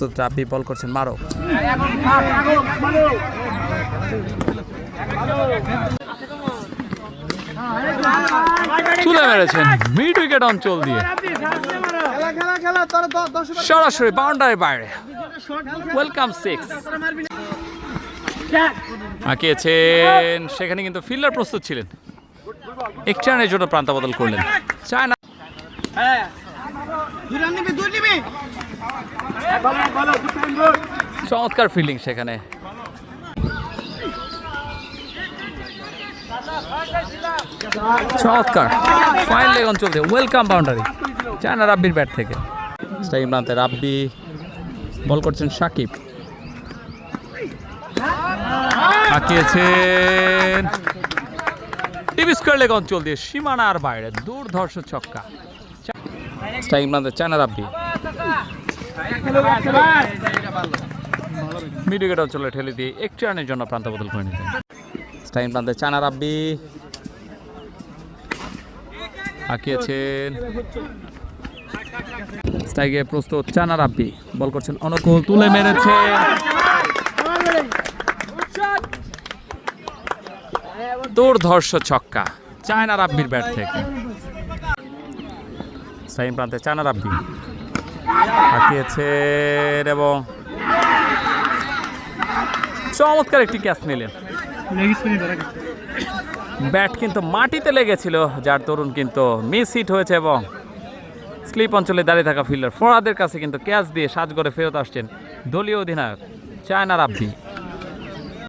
তো রাব্বি বল করছেন মারো। তুলে মেরেছেন মিড উইকেট অঞ্চল দিয়ে সরাসরি বাউন্ডারি বাইরে। ওয়েলকাম 6 আঁকিয়েছেন, সেখানে কিন্তু ফিল্ডার প্রস্তুত ছিলেন, একটি রানের জন্য প্রান্ত বদল করলেন। চায় না চমৎকার ফিল্ডিং সেখানে। চমৎকার ফাইন লেগ অঞ্চল দিয়ে ওয়েলকাম বাউন্ডারি চায় না রাব্বির ব্যাট থেকে। স্ট্রাইক প্রান্তে রাব্বি বল করছেন সাকিব, আঁকিয়েছেন টিভি স্কোয়ার লেগ অঞ্চল দিয়ে সীমানার বাইরে দুর্ধর্ষ ছক্কা। স্ট্রাইক প্রান্তে চায় না রাব্বি, মিড উইকেট অঞ্চলে ঠেলে দিয়ে একটি রানের জন্য প্রান্ত বদল করে নিতেন। স্ট্রাইক প্রান্তে চায় না রাব্বি, আঁকিয়েছেন স্ট্রাইকে প্রস্তুত চায় না রাব্বি, বল করছেন অনুকূল, তুলে মেরেছে দুর্ধর্ষ ছক্কা চায় না রাব্বির ব্যাট থেকে। স্ট্রাইক প্রান্তে চায় না রাব্বি, আঁকিয়েছেন এবং চমৎকার একটি ক্যাচ নিলেন। ব্যাট কিন্তু মাটিতে লেগেছিল, যার দরুন কিন্তু মিস হিট হয়েছে এবং স্লিপ অঞ্চলে দাঁড়িয়ে থাকা ফিল্ডার ফরহাদের কাছে কিন্তু ক্যাচ দিয়ে সাজগড়ে ফেরত আসছেন দলীয় অধিনায়ক চায় না রাব্বি।